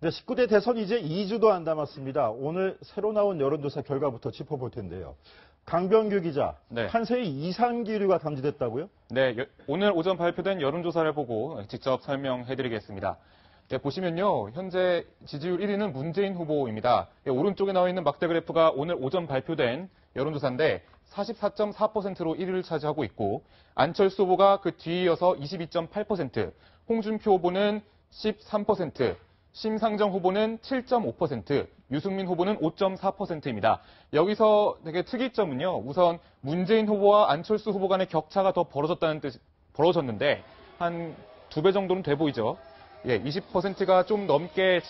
네, 19대 대선 이제 2주도 안 남았습니다. 오늘 새로 나온 여론조사 결과부터 짚어볼 텐데요. 강병규 기자, 네. 판세의 이상 기류가 감지됐다고요? 네, 오늘 오전 발표된 여론조사를 보고 직접 설명해드리겠습니다. 네, 보시면요, 현재 지지율 1위는 문재인 후보입니다. 네, 오른쪽에 나와 있는 막대 그래프가 오늘 오전 발표된 여론조사인데 44.4%로 1위를 차지하고 있고 안철수 후보가 그 뒤이어서 22.8%, 홍준표 후보는 13%, 심상정 후보는 7.5%, 유승민 후보는 5.4%입니다. 여기서 되게 특이점은요, 우선 문재인 후보와 안철수 후보 간의 격차가 더 벌어졌는데 한 2배 정도는 돼 보이죠. 예, 20%가 좀 넘게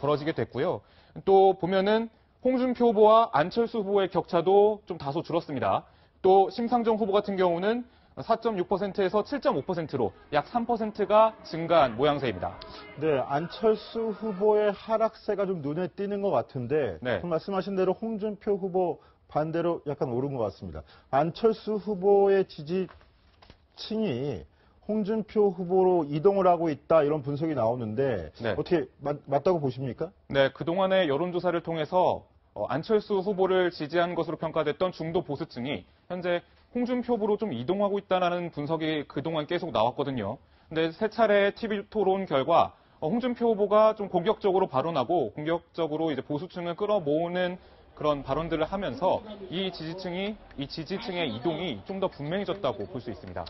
벌어지게 됐고요. 또 보면은 홍준표 후보와 안철수 후보의 격차도 좀 다소 줄었습니다. 또 심상정 후보 같은 경우는 4.6%에서 7.5%로 약 3%가 증가한 모양새입니다. 네, 안철수 후보의 하락세가 좀 눈에 띄는 것 같은데, 네. 말씀하신 대로 홍준표 후보 반대로 약간 오른 것 같습니다. 안철수 후보의 지지층이 홍준표 후보로 이동을 하고 있다 이런 분석이 나오는데 네. 어떻게 맞다고 보십니까? 네, 그동안의 여론조사를 통해서 안철수 후보를 지지한 것으로 평가됐던 중도 보수층이 현재 홍준표 후보로 좀 이동하고 있다는 분석이 그동안 계속 나왔거든요. 근데 세 차례 TV 토론 결과 홍준표 후보가 좀 공격적으로 발언하고 공격적으로 이제 보수층을 끌어모으는 그런 발언들을 하면서 이 지지층의 이동이 좀 더 분명해졌다고 볼 수 있습니다.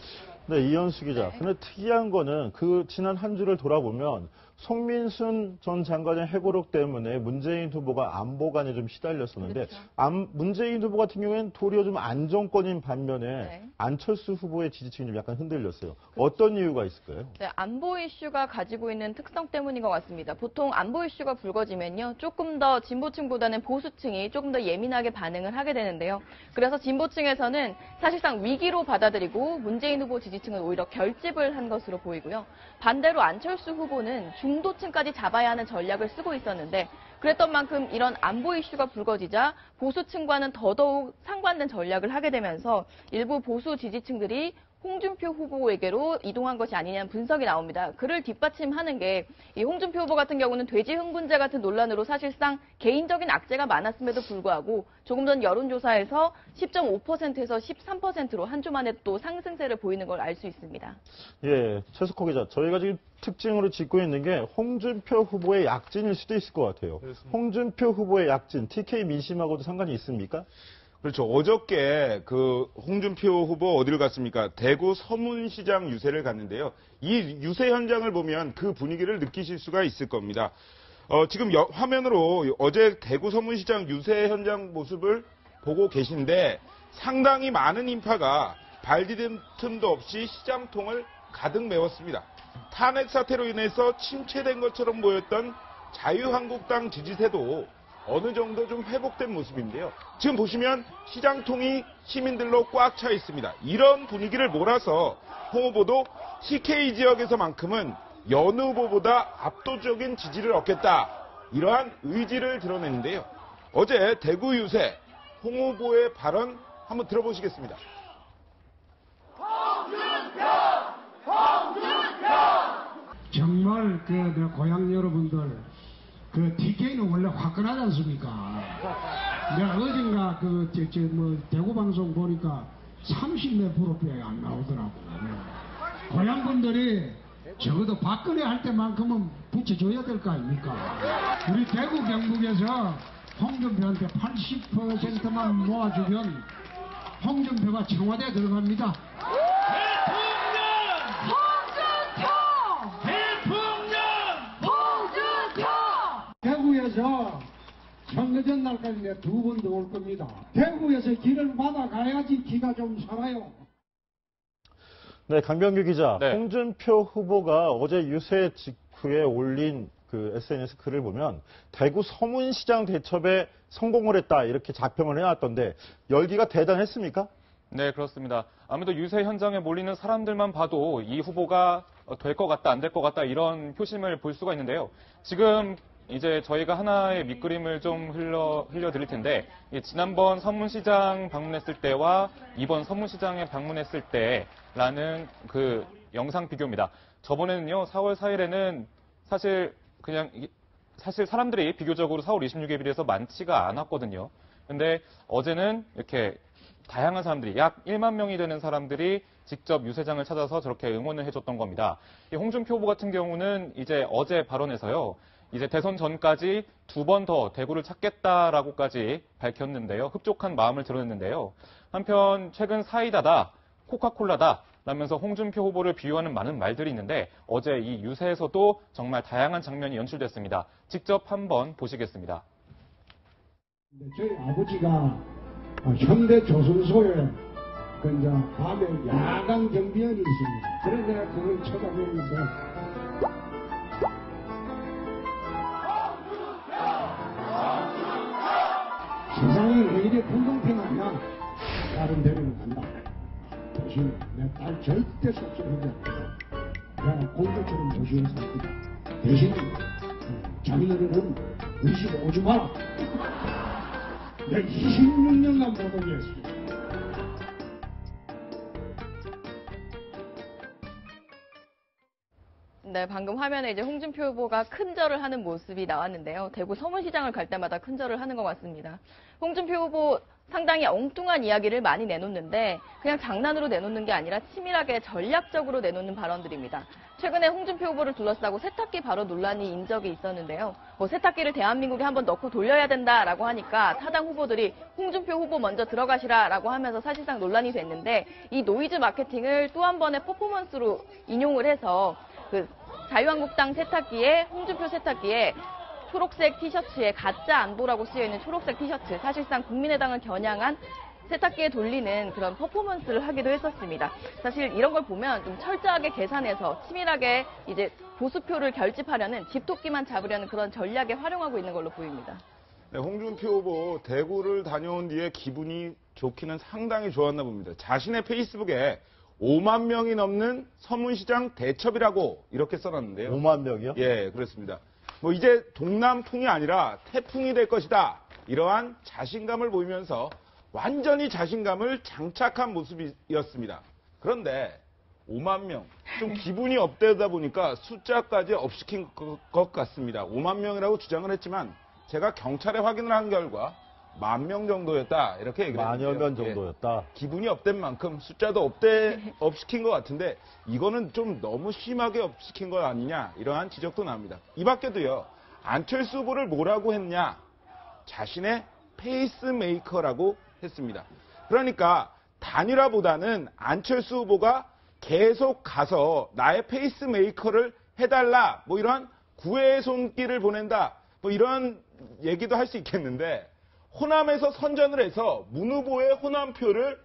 네, 이현수 기자. 근데 특이한 거는 그 지난 한 주를 돌아보면 송민순 전 장관의 회고록 때문에 문재인 후보가 안보관에 좀 시달렸었는데 그렇죠. 문재인 후보 같은 경우에는 도리어 좀 안정권인 반면에 네. 안철수 후보의 지지층이 좀 약간 흔들렸어요. 어떤 이유가 있을까요? 네, 안보 이슈가 가지고 있는 특성 때문인 것 같습니다. 보통 안보 이슈가 불거지면요, 조금 더 진보층보다는 보수층이 조금 더 예민하게 반응을 하게 되는데요. 그래서 진보층에서는 사실상 위기로 받아들이고 문재인 후보 지지층은 오히려 결집을 한 것으로 보이고요. 반대로 안철수 후보는 중도층까지 잡아야 하는 전략을 쓰고 있었는데 그랬던 만큼 이런 안보 이슈가 불거지자 보수층과는 더더욱 상반된 전략을 하게 되면서 일부 보수 지지층들이 홍준표 후보에게로 이동한 것이 아니냐는 분석이 나옵니다. 그를 뒷받침하는 게 이 홍준표 후보 같은 경우는 돼지 흥분제 같은 논란으로 사실상 개인적인 악재가 많았음에도 불구하고 조금 전 여론조사에서 10.5%에서 13%로 한 주 만에 또 상승세를 보이는 걸 알 수 있습니다. 예, 최석호 기자. 저희가 지금 특징으로 짚고 있는 게 홍준표 후보의 약진일 수도 있을 것 같아요. 그렇습니다. 홍준표 후보의 약진, TK 민심하고도 상관이 있습니까? 그렇죠. 어저께 그 홍준표 후보 어디를 갔습니까? 대구 서문시장 유세를 갔는데요. 이 유세 현장을 보면 그 분위기를 느끼실 수가 있을 겁니다. 지금 화면으로 어제 대구 서문시장 유세 현장 모습을 보고 계신데 상당히 많은 인파가 발 디딜 틈도 없이 시장통을 가득 메웠습니다. 탄핵 사태로 인해서 침체된 것처럼 보였던 자유한국당 지지세도 어느 정도 좀 회복된 모습인데요. 지금 보시면 시장통이 시민들로 꽉 차 있습니다. 이런 분위기를 몰아서 홍 후보도 TK 지역에서만큼은 여느 후보보다 압도적인 지지를 얻겠다. 이러한 의지를 드러냈는데요. 어제 대구 유세 홍 후보의 발언 한번 들어보시겠습니다. 정말 내 고향 여러분들 TK는 원래 화끈하지 않습니까? 내가 어딘가 대구 방송 보니까 30몇 프로밖에 안 나오더라고. 고향 분들이 적어도 박근혜 할 때만큼은 붙여줘야 될 거 아닙니까? 우리 대구 경북에서 홍준표한테 80%만 모아주면 홍준표가 청와대에 들어갑니다. 대구에서 선거전 날까지 2번 더 올 겁니다. 대구에서 길을 받아가야지 기가 좀 살아요. 네, 강병규 기자. 네. 홍준표 후보가 어제 유세 직후에 올린 그 SNS 글을 보면 대구 서문시장 대첩에 성공을 했다 이렇게 자평을 해놨던데 열기가 대단했습니까? 네, 그렇습니다. 아무래도 유세 현장에 몰리는 사람들만 봐도 이 후보가 될 것 같다, 안 될 것 같다 이런 표심을 볼 수가 있는데요. 지금 이제 저희가 하나의 밑그림을 좀 흘려드릴 텐데 지난번 서문시장 방문했을 때와 이번 서문시장에 방문했을 때라는 그 영상 비교입니다. 저번에는요, 4월 4일에는 사실 그냥 사실 사람들이 비교적으로 4월 26일에 비해서 많지가 않았거든요. 근데 어제는 이렇게 다양한 사람들이 약 1만 명이 되는 사람들이 직접 유세장을 찾아서 저렇게 응원을 해줬던 겁니다. 이 홍준표 후보 같은 경우는 이제 어제 발언에서요. 이제 대선 전까지 2번 더 대구를 찾겠다라고까지 밝혔는데요. 흡족한 마음을 드러냈는데요. 한편 최근 사이다다, 코카콜라다 라면서 홍준표 후보를 비유하는 많은 말들이 있는데 어제 이 유세에서도 정말 다양한 장면이 연출됐습니다. 직접 한번 보시겠습니다. 저희 아버지가 현대 조선소에 그 이제 밤에 야간 경비원이 있습니다. 그래서 내가 그걸 쳐다보면서 세상이 왜 이래 불공평하냐? 다른 데는 간다. 대신 내 딸 절대 속속하지 않겠다. 내가 공주처럼 조심해서 살 거다. 대신 자기네들은 의심 오지 마라. 내가 26년간 모독이 했습니다. 네, 방금 화면에 이제 홍준표 후보가 큰절을 하는 모습이 나왔는데요. 대구 서문시장을 갈 때마다 큰절을 하는 것 같습니다. 홍준표 후보 상당히 엉뚱한 이야기를 많이 내놓는데 그냥 장난으로 내놓는 게 아니라 치밀하게 전략적으로 내놓는 발언들입니다. 최근에 홍준표 후보를 둘러싸고 세탁기 발언 논란이 인 적이 있었는데요. 세탁기를 대한민국에 한번 넣고 돌려야 된다라고 하니까 타당 후보들이 홍준표 후보 먼저 들어가시라라고 하면서 사실상 논란이 됐는데 이 노이즈 마케팅을 또 한 번의 퍼포먼스로 인용을 해서 그 자유한국당 세탁기에 홍준표 세탁기에 초록색 티셔츠에 가짜 안보라고 쓰여있는 초록색 티셔츠, 사실상 국민의당을 겨냥한 세탁기에 돌리는 그런 퍼포먼스를 하기도 했었습니다. 사실 이런 걸 보면 좀 철저하게 계산해서 치밀하게 이제 보수표를 결집하려는 집토끼만 잡으려는 그런 전략에 활용하고 있는 걸로 보입니다. 네, 홍준표 후보 대구를 다녀온 뒤에 기분이 좋기는 상당히 좋았나 봅니다. 자신의 페이스북에 5만 명이 넘는 서문시장 대첩이라고 이렇게 써놨는데요. 5만 명이요? 예, 그렇습니다. 이제 동남풍이 아니라 태풍이 될 것이다. 이러한 자신감을 보이면서 완전히 자신감을 장착한 모습이었습니다. 그런데 5만 명, 좀 기분이 업되다 보니까 숫자까지 업시킨 것 같습니다. 5만 명이라고 주장을 했지만 제가 경찰에 확인을 한 결과 10,000명 정도였다. 이렇게 얘기를 했는데요. 만여 명 정도였다. 기분이 업된 만큼 숫자도 업시킨 것 같은데 이거는 좀 너무 심하게 업시킨 것 아니냐 이러한 지적도 나옵니다. 이 밖에도요. 안철수 후보를 뭐라고 했냐. 자신의 페이스메이커라고 했습니다. 그러니까 단일화보다는 안철수 후보가 계속 가서 나의 페이스메이커를 해달라. 이런 구애의 손길을 보낸다. 이런 얘기도 할 수 있겠는데 호남에서 선전을 해서 문 후보의 호남표를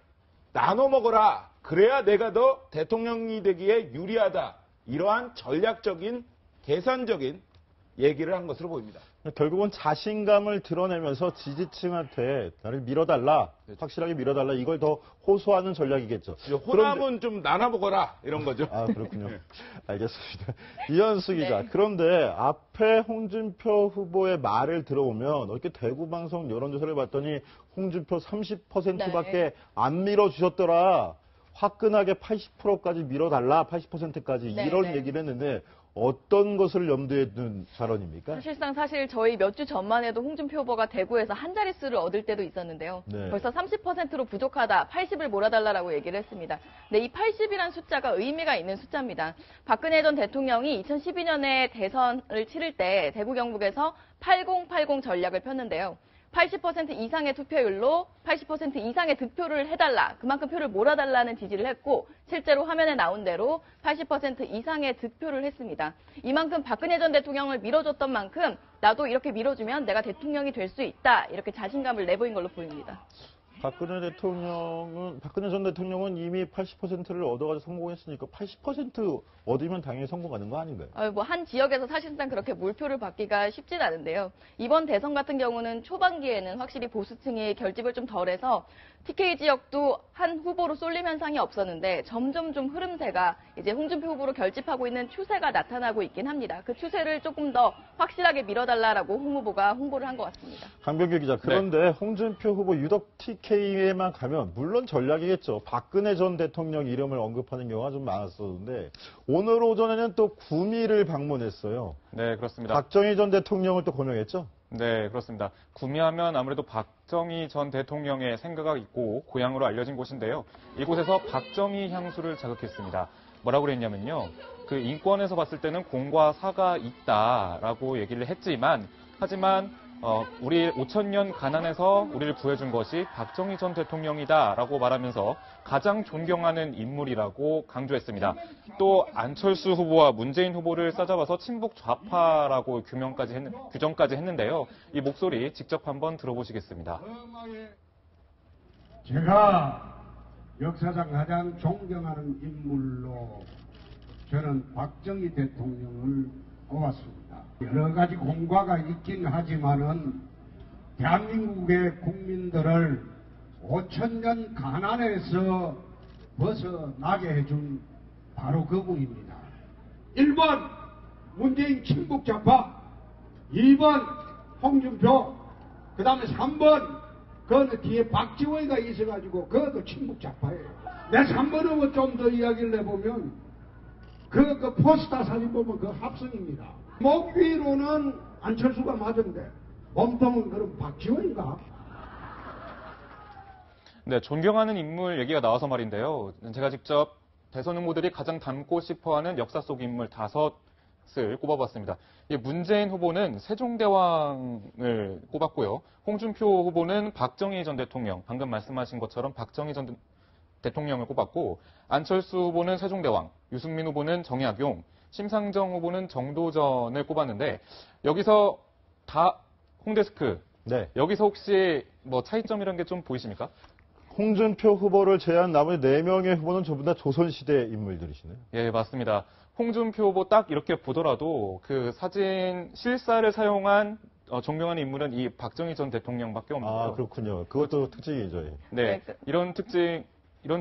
나눠 먹어라. 그래야 내가 더 대통령이 되기에 유리하다. 이러한 전략적인 계산적인 얘기를 한 것으로 보입니다. 결국은 자신감을 드러내면서 지지층한테 나를 밀어달라, 확실하게 밀어달라 이걸 더 호소하는 전략이겠죠. 호남은 좀 나눠 먹어라 이런 거죠. 아, 그렇군요. 알겠습니다. 이현수 기자. 네. 그런데 앞에 홍준표 후보의 말을 들어보면 이렇게 대구 방송 여론조사를 봤더니 홍준표 30%밖에 네. 안 밀어주셨더라. 화끈하게 80%까지 밀어달라, 80%까지 네, 이런 네. 얘기를 했는데 어떤 것을 염두에 둔 발언입니까? 사실 저희 몇 주 전만 해도 홍준표 후보가 대구에서 한 자릿수를 얻을 때도 있었는데요. 네. 벌써 30%로 부족하다, 80을 몰아달라고 얘기를 했습니다. 근데 이 80이란 숫자가 의미가 있는 숫자입니다. 박근혜 전 대통령이 2012년에 대선을 치를 때 대구 경북에서 8080 전략을 폈는데요. 80% 이상의 투표율로 80% 이상의 득표를 해달라. 그만큼 표를 몰아달라는 지지를 했고 실제로 화면에 나온 대로 80% 이상의 득표를 했습니다. 이만큼 박근혜 전 대통령을 밀어줬던 만큼 나도 이렇게 밀어주면 내가 대통령이 될 수 있다. 이렇게 자신감을 내보인 걸로 보입니다. 박근혜 전 대통령은 이미 80%를 얻어가지고 성공했으니까 80% 얻으면 당연히 성공하는 거 아닌가요? 한 지역에서 사실상 그렇게 몰표를 받기가 쉽진 않은데요. 이번 대선 같은 경우는 초반기에는 확실히 보수층이 결집을 좀 덜해서 TK 지역도 한 후보로 쏠림 현상이 없었는데 점점 좀 흐름세가 이제 홍준표 후보로 결집하고 있는 추세가 나타나고 있긴 합니다. 그 추세를 조금 더 확실하게 밀어달라라고 홍 후보가 홍보를 한 것 같습니다. 강병규 기자, 그런데 홍준표 후보 유독 TK에만 가면 물론 전략이겠죠. 박근혜 전 대통령 이름을 언급하는 경우가 좀 많았었는데 오늘 오전에는 또 구미를 방문했어요. 네, 그렇습니다. 박정희 전 대통령을 또 고명했죠. 네, 그렇습니다. 구미하면 아무래도 박정희 전 대통령의 생가가 있고 고향으로 알려진 곳인데요. 이곳에서 박정희 향수를 자극했습니다. 뭐라고 그랬냐면요. 그 인권에서 봤을 때는 공과 사가 있다라고 얘기를 했지만 하지만 우리 5천년 가난에서 우리를 구해준 것이 박정희 전 대통령이다라고 말하면서 가장 존경하는 인물이라고 강조했습니다. 또 안철수 후보와 문재인 후보를 싸잡아서 친북 좌파라고 규정까지 했는데요. 이 목소리 직접 한번 들어보시겠습니다. 제가 역사상 가장 존경하는 인물로 저는 박정희 대통령을 꼽았습니다. 여러 가지 공과가 있긴 하지만은 대한민국의 국민들을 5천년 가난에서 벗어나게 해준 바로 그분입니다. 1번 문재인 친북 좌파, 2번 홍준표, 그 다음에 3번 그 뒤에 박지원이가 있어가지고 그것도 친북 좌파예요. 내 3번은 좀 더 이야기를 해보면 그 포스터 사진 보면 그 합성입니다. 목위로는 안철수가 맞은데 몸통은 그럼 박지원인가? 네, 존경하는 인물 얘기가 나와서 말인데요. 제가 직접 대선 후보들이 가장 닮고 싶어하는 역사 속 인물 5을 꼽아봤습니다. 문재인 후보는 세종대왕을 꼽았고요. 홍준표 후보는 박정희 전 대통령, 방금 말씀하신 것처럼 박정희 전 대통령을 꼽았고, 안철수 후보는 세종대왕, 유승민 후보는 정약용, 심상정 후보는 정도전을 꼽았는데, 여기서 다 홍데스크, 네. 여기서 혹시 뭐 차이점 이런 게 좀 보이십니까? 홍준표 후보를 제외한 나머지 4명의 후보는 전부 다 조선시대 인물들이시네요. 예, 맞습니다. 홍준표 후보 딱 이렇게 보더라도 그 사진 실사를 사용한 존경하는 인물은 이 박정희 전 대통령밖에 없는데요. 아, 그렇군요. 그것도 특징이죠. 예. 네, 이런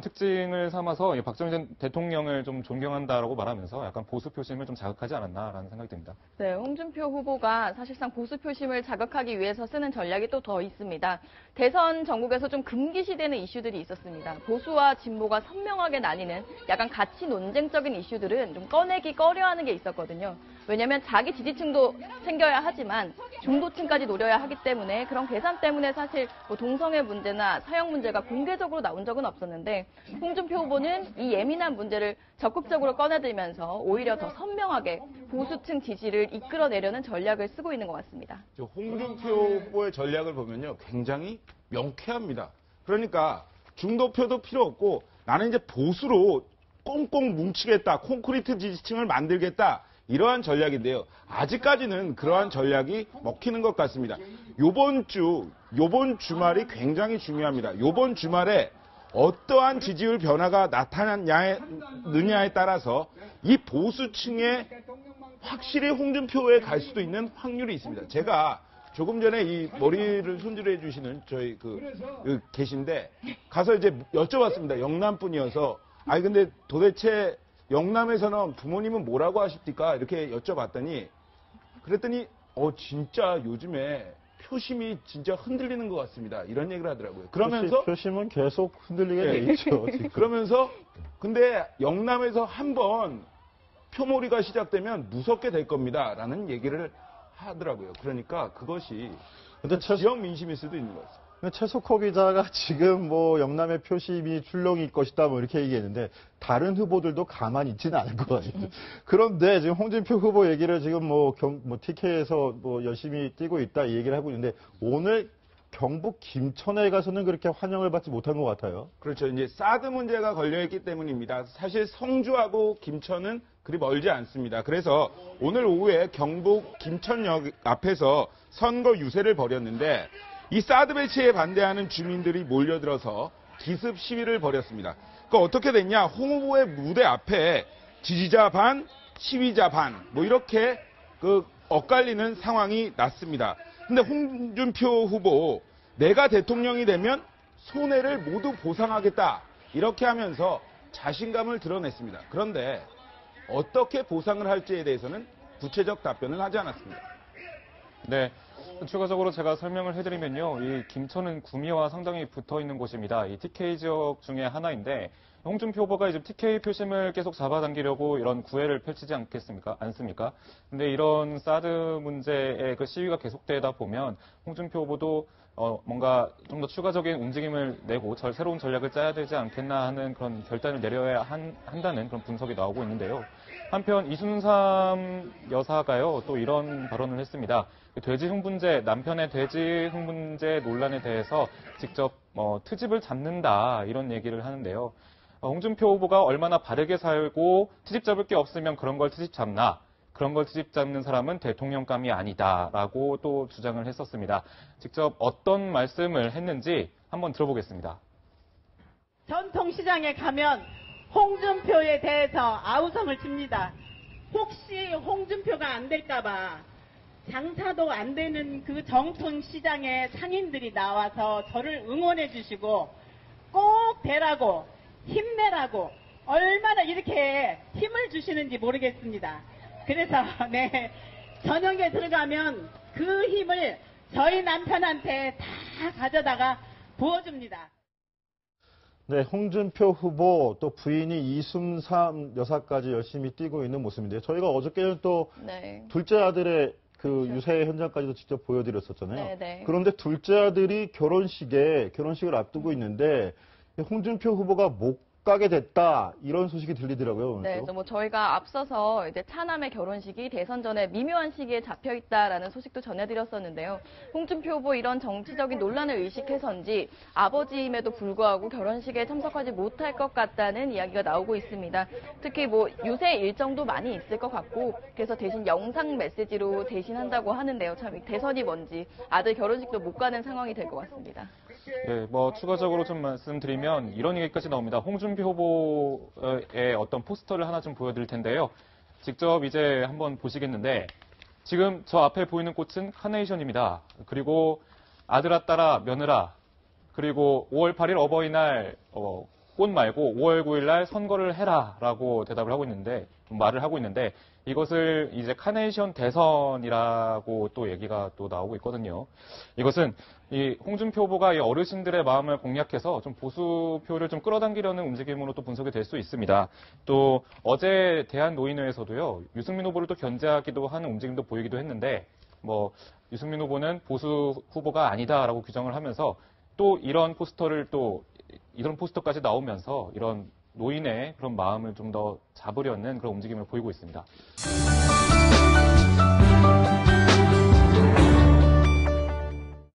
특징을 삼아서 이 박정희 전 대통령을 좀 존경한다라고 말하면서 약간 보수 표심을 좀 자극하지 않았나라는 생각이 듭니다. 네, 홍준표 후보가 사실상 보수 표심을 자극하기 위해서 쓰는 전략이 또 더 있습니다. 대선 전국에서 좀 금기시되는 이슈들이 있었습니다. 보수와 진보가 선명하게 나뉘는 약간 가치 논쟁적인 이슈들은 좀 꺼내기 꺼려하는 게 있었거든요. 왜냐하면 자기 지지층도 챙겨야 하지만 중도층까지 노려야 하기 때문에 그런 계산 때문에 사실 뭐 동성애 문제나 사형 문제가 공개적으로 나온 적은 없었는데 홍준표 후보는 이 예민한 문제를 적극적으로 꺼내들면서 오히려 더 선명하게 보수층 지지를 이끌어내려는 전략을 쓰고 있는 것 같습니다. 홍준표 후보의 전략을 보면요, 굉장히 명쾌합니다. 그러니까 중도표도 필요 없고 나는 이제 보수로 꽁꽁 뭉치겠다, 콘크리트 지지층을 만들겠다, 이러한 전략인데요. 아직까지는 그러한 전략이 먹히는 것 같습니다. 요번 주말이 굉장히 중요합니다. 요번 주말에 어떠한 지지율 변화가 나타나느냐에 따라서 이 보수층에 확실히 홍준표에 갈 수도 있는 확률이 있습니다. 제가 조금 전에 이 머리를 손질해 주시는 저희 계신데 가서 이제 여쭤봤습니다. 영남 분이어서 아니 근데 도대체 영남에서는 부모님은 뭐라고 하십니까? 이렇게 여쭤봤더니 그랬더니 진짜 요즘에 표심이 진짜 흔들리는 것 같습니다. 이런 얘기를 하더라고요. 그러면서 표심은 계속 흔들리게 돼 있죠. 지금. 그러면서 근데 영남에서 한번 표몰이가 시작되면 무섭게 될 겁니다라는 얘기를 하더라고요. 그러니까 그것이 근데 지역 민심일 수도 있는 것 같습니다. 최석호 기자가 지금 뭐 영남의 표심이 출렁일 것이다 뭐 이렇게 얘기했는데 다른 후보들도 가만히 있지는 않을 것 같아요. 그런데 지금 홍준표 후보 얘기를 지금 뭐 TK에서 뭐 열심히 뛰고 있다 이 얘기를 하고 있는데 오늘 경북 김천에 가서는 그렇게 환영을 받지 못한 것 같아요. 그렇죠. 이제 사드 문제가 걸려있기 때문입니다. 사실 성주하고 김천은 그리 멀지 않습니다. 그래서 오늘 오후에 경북 김천역 앞에서 선거 유세를 벌였는데 이 사드 배치에 반대하는 주민들이 몰려들어서 기습 시위를 벌였습니다. 그 어떻게 됐냐? 홍 후보의 무대 앞에 지지자 반, 시위자 반, 뭐 이렇게 엇갈리는 상황이 났습니다. 근데 홍준표 후보 내가 대통령이 되면 손해를 모두 보상하겠다. 이렇게 하면서 자신감을 드러냈습니다. 그런데 어떻게 보상을 할지에 대해서는 구체적 답변을 하지 않았습니다. 네. 추가적으로 제가 설명을 해드리면요. 이 김천은 구미와 상당히 붙어 있는 곳입니다. 이 TK 지역 중에 하나인데, 홍준표 후보가 이제 TK 표심을 계속 잡아당기려고 이런 구애를 펼치지 않습니까? 근데 이런 사드 문제의 그 시위가 계속되다 보면 홍준표 후보도 뭔가 좀 더 추가적인 움직임을 내고 새로운 전략을 짜야 되지 않겠나 하는 그런 결단을 내려야 한다는 그런 분석이 나오고 있는데요. 한편 이순삼 여사가요, 또 이런 발언을 했습니다. 돼지 흥분제, 남편의 돼지 흥분제 논란에 대해서 직접 트집을 잡는다, 이런 얘기를 하는데요. 홍준표 후보가 얼마나 바르게 살고 트집 잡을 게 없으면 그런 걸 트집 잡나, 그런 걸 트집 잡는 사람은 대통령감이 아니다라고 또 주장을 했었습니다. 직접 어떤 말씀을 했는지 한번 들어보겠습니다. 전통시장에 가면 홍준표에 대해서 아우성을 칩니다. 혹시 홍준표가 안 될까봐 장사도 안 되는 그 전통시장에 상인들이 나와서 저를 응원해 주시고 꼭 되라고 힘내라고 얼마나 이렇게 힘을 주시는지 모르겠습니다. 그래서 네, 저녁에 들어가면 그 힘을 저희 남편한테 다 가져다가 부어줍니다. 네, 홍준표 후보 또 부인이 이순삼 여사까지 열심히 뛰고 있는 모습인데요. 저희가 어저께는 또 네. 둘째 아들의 그 그렇죠. 유세 현장까지도 직접 보여드렸었잖아요. 네, 네. 그런데 둘째 아들이 결혼식을 앞두고 있는데 홍준표 후보가 못 가게 됐다, 이런 소식이 들리더라고요. 오늘 네, 또. 그래서 뭐 저희가 앞서서 이제 차남의 결혼식이 대선 전에 미묘한 시기에 잡혀 있다라는 소식도 전해드렸었는데요. 홍준표 후보 이런 정치적인 논란을 의식해서인지 아버지임에도 불구하고 결혼식에 참석하지 못할 것 같다는 이야기가 나오고 있습니다. 특히 뭐 유세 일정도 많이 있을 것 같고, 그래서 대신 영상 메시지로 대신한다고 하는데요. 참 대선이 뭔지 아들 결혼식도 못 가는 상황이 될 것 같습니다. 예, 추가적으로 좀 말씀드리면 이런 얘기까지 나옵니다. 홍준표 후보의 어떤 포스터를 하나 좀 보여드릴 텐데요. 직접 이제 한번 보시겠는데, 지금 저 앞에 보이는 꽃은 카네이션입니다. 그리고 아들아, 딸아, 며느라, 그리고 5월 8일 어버이날 꽃 말고 5월 9일 날 선거를 해라라고 대답을 하고 있는데, 말을 하고 있는데, 이것을 이제 카네이션 대선이라고 또 얘기가 또 나오고 있거든요. 이것은 이 홍준표 후보가 이 어르신들의 마음을 공략해서 좀 보수표를 좀 끌어당기려는 움직임으로 또 분석이 될 수 있습니다. 또 어제 대한노인회에서도요, 유승민 후보를 또 견제하기도 하는 움직임도 보이기도 했는데, 유승민 후보는 보수 후보가 아니다라고 규정을 하면서 또 이런 포스터까지 나오면서 이런 노인의 그런 마음을 좀 더 잡으려는 그런 움직임을 보이고 있습니다.